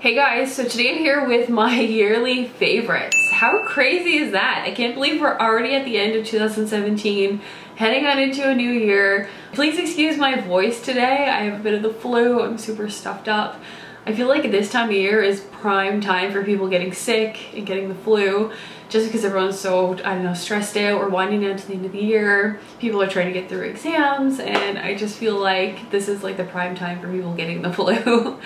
Hey guys, so today I'm here with my yearly favorites. How crazy is that? I can't believe we're already at the end of 2017, heading on into a new year. Please excuse my voice today. I have a bit of the flu. I'm super stuffed up. I feel like this time of year is prime time for people getting sick and getting the flu, just because everyone's so, I don't know, stressed out. We're winding down to the end of the year. People are trying to get through exams, and I just feel like this is like the prime time for people getting the flu.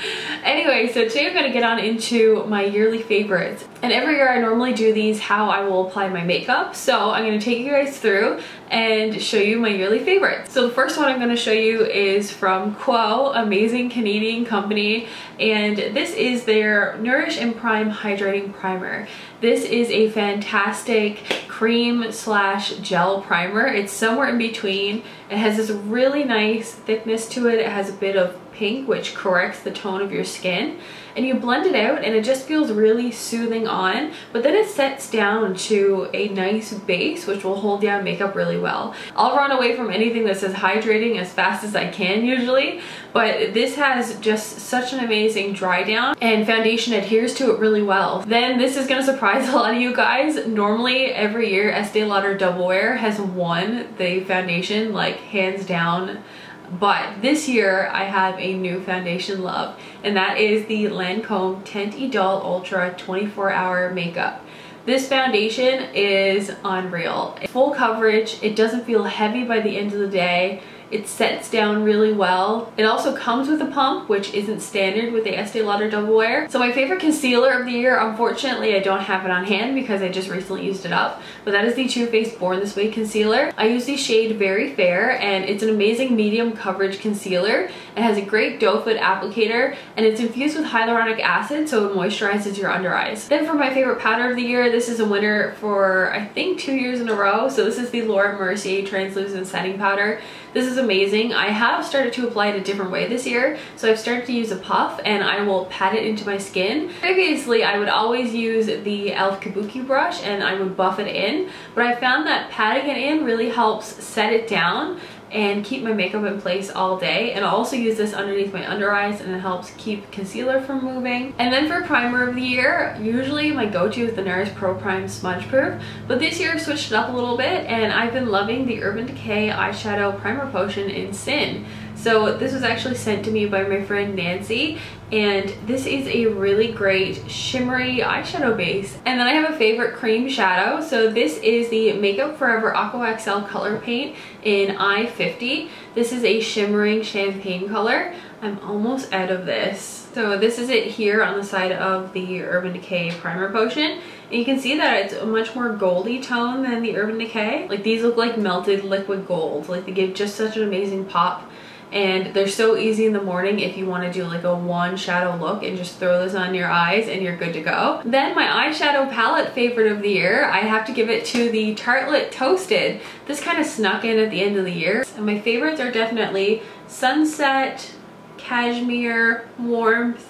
Anyway, so today I'm gonna get on into my yearly favorites. And every year I normally do these how I will apply my makeup. So I'm gonna take you guys through and show you my yearly favorites. So the first one I'm gonna show you is from Aqua, amazing Canadian company. And this is their Nourish and Prime Hydrating Primer. This is a fantastic cream slash gel primer. It's somewhere in between. It has this really nice thickness to it. It has a bit of pink, which corrects the tone of your skin. And you blend it out and it just feels really soothing on, but then it sets down to a nice base, which will hold down makeup really well. I'll run away from anything that says hydrating as fast as I can usually, but this has just such an amazing dry down and foundation adheres to it really well. Then this is gonna surprise a lot of you guys. Normally every year Estee Lauder Double Wear has won the foundation, like hands down. But this year I have a new foundation love, and that is the Lancome Tient Idole Ultra 24-Hour Makeup. This foundation is unreal. Full coverage, it doesn't feel heavy by the end of the day. It sets down really well. It also comes with a pump, which isn't standard with the Estee Lauder Double Wear. So my favorite concealer of the year, unfortunately I don't have it on hand because I just recently used it up, but that is the Too Faced Born This Way concealer. I use the shade Very Fair, and it's an amazing medium coverage concealer. It has a great doe foot applicator, and it's infused with hyaluronic acid, so it moisturizes your under eyes. Then for my favorite powder of the year, this is a winner for I think 2 years in a row. So this is the Mercier Translucent Setting Powder. This is amazing. I have started to apply it a different way this year. So I've started to use a puff and I will pat it into my skin. Previously, I would always use the e.l.f. Kabuki brush and I would buff it in, but I found that patting it in really helps set it down and keep my makeup in place all day. And I also use this underneath my under eyes, and it helps keep concealer from moving. And then for primer of the year, usually my go-to is the NARS Pro Prime Smudge Proof, but this year I switched it up a little bit and I've been loving the Urban Decay Eyeshadow Primer Potion in Sin. So this was actually sent to me by my friend Nancy, and this is a really great shimmery eyeshadow base. And then I have a favorite cream shadow. So this is the Makeup Forever Aqua XL Color Paint in I-50. This is a shimmering champagne color. I'm almost out of this. So this is it here on the side of the Urban Decay Primer Potion. And you can see that it's a much more goldy tone than the Urban Decay. Like, these look like melted liquid gold. Like, they give just such an amazing pop. And they're so easy in the morning if you want to do like a one shadow look and just throw this on your eyes and you're good to go. Then my eyeshadow palette favorite of the year, I have to give it to the Tartelette Toasted. This kind of snuck in at the end of the year. And my favorites are definitely Sunset, Cashmere, Warmth.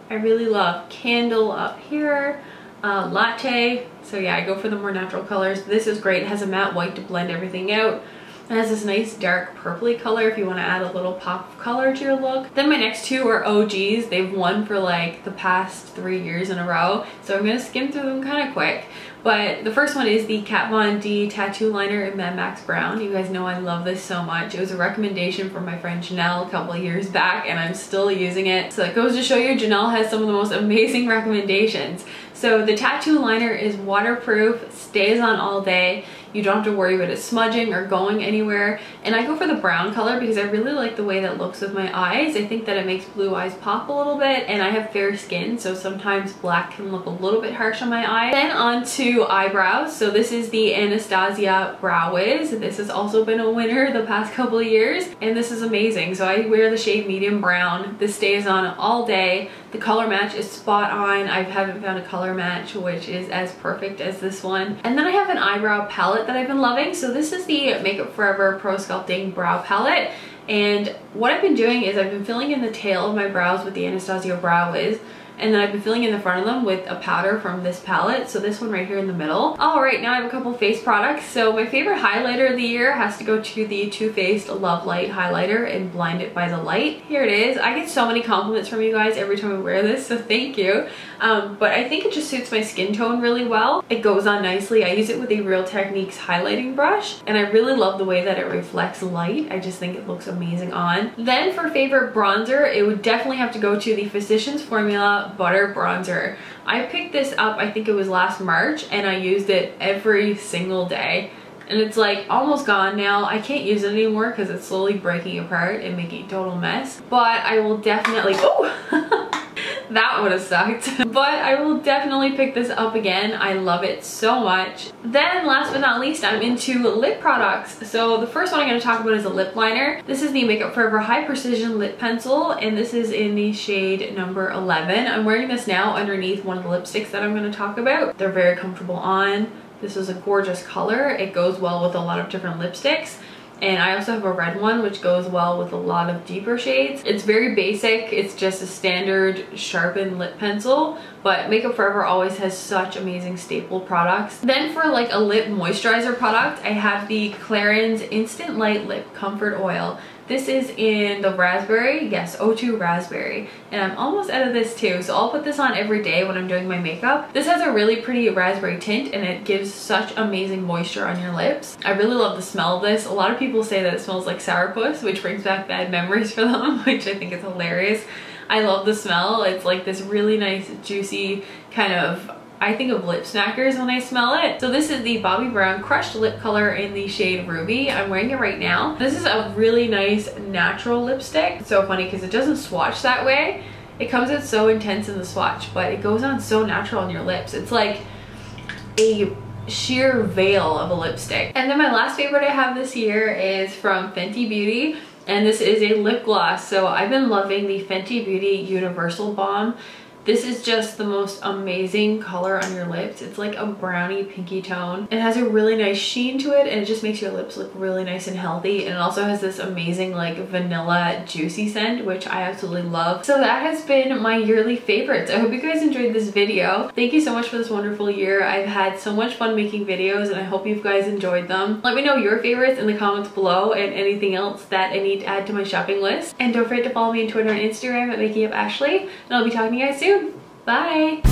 I really love Candle up here, Latte. So yeah, I go for the more natural colors. This is great. It has a matte white to blend everything out. It has this nice dark purpley color if you want to add a little pop of color to your look. Then my next two are OGs. They've won for like the past 3 years in a row, so I'm gonna skim through them kind of quick. But the first one is the Kat Von D Tattoo Liner in Mad Max Brown. You guys know I love this so much. It was a recommendation from my friend Janelle a couple of years back, and I'm still using it. So it goes to show you, Janelle has some of the most amazing recommendations. So the tattoo liner is waterproof, stays on all day. You don't have to worry about it smudging or going anywhere. And I go for the brown color because I really like the way that looks with my eyes. I think that it makes blue eyes pop a little bit, and I have fair skin, so sometimes black can look a little bit harsh on my eyes. Then on to eyebrows. So this is the Anastasia Brow Wiz. This has also been a winner the past couple of years, and this is amazing. So I wear the shade medium brown. This stays on all day. The color match is spot on. I haven't found a color match which is as perfect as this one. And then I have an eyebrow palette that I've been loving. So this is the Makeup Forever Pro Sculpting Brow Palette. And what I've been doing is I've been filling in the tail of my brows with the Anastasia Brow Wiz. and then I've been filling in the front of them with a powder from this palette, so this one right here in the middle. Alright, now I have a couple face products. So my favorite highlighter of the year has to go to the Too Faced Love Light highlighter in Blind It by the Light. Here it is. I get so many compliments from you guys every time I wear this, so thank you. But I think it just suits my skin tone really well. It goes on nicely. I use it with a Real Techniques highlighting brush, and I really love the way that it reflects light. I just think it looks amazing on. Then for favorite bronzer, it would definitely have to go to the Physicians Formula Butter Bronzer. I picked this up, I think it was last March, and I used it every single day. And it's like almost gone now. I can't use it anymore because it's slowly breaking apart and making a total mess. But I will definitely, oh! That would have sucked. But I will definitely pick this up again. I love it so much. Then last but not least, I'm into lip products. So the first one I'm going to talk about is a lip liner. This is the Makeup Forever High Precision Lip Pencil, and this is in the shade number 11. I'm wearing this now underneath one of the lipsticks that I'm going to talk about. They're very comfortable on. This is a gorgeous color. It goes well with a lot of different lipsticks. And I also have a red one which goes well with a lot of deeper shades. It's very basic. It's just a standard sharpened lip pencil, but Makeup Forever always has such amazing staple products. Then for like a lip moisturizer product, I have the Clarins Instant Light Lip Comfort Oil. This is in the raspberry, yes, O2 raspberry, and I'm almost out of this too, so I'll put this on every day when I'm doing my makeup. This has a really pretty raspberry tint, and it gives such amazing moisture on your lips. I really love the smell of this. A lot of people say that it smells like sourpuss, which brings back bad memories for them, which I think is hilarious. I love the smell. It's like this really nice, juicy kind of, I think of lip smackers when I smell it. So this is the Bobbi Brown Crushed Lip Color in the shade Ruby. I'm wearing it right now. This is a really nice natural lipstick. It's so funny because it doesn't swatch that way. It comes out so intense in the swatch, but it goes on so natural on your lips. It's like a sheer veil of a lipstick. And then my last favorite I have this year is from Fenty Beauty, and this is a lip gloss. So I've been loving the Fenty Beauty Universal Balm. This is just the most amazing color on your lips. It's like a brownie pinky tone. It has a really nice sheen to it, and it just makes your lips look really nice and healthy. And it also has this amazing like vanilla juicy scent, which I absolutely love. So that has been my yearly favorites. I hope you guys enjoyed this video. Thank you so much for this wonderful year. I've had so much fun making videos, and I hope you guys enjoyed them. Let me know your favorites in the comments below and anything else that I need to add to my shopping list. And don't forget to follow me on Twitter and Instagram at makingupashlee, and I'll be talking to you guys soon. Bye!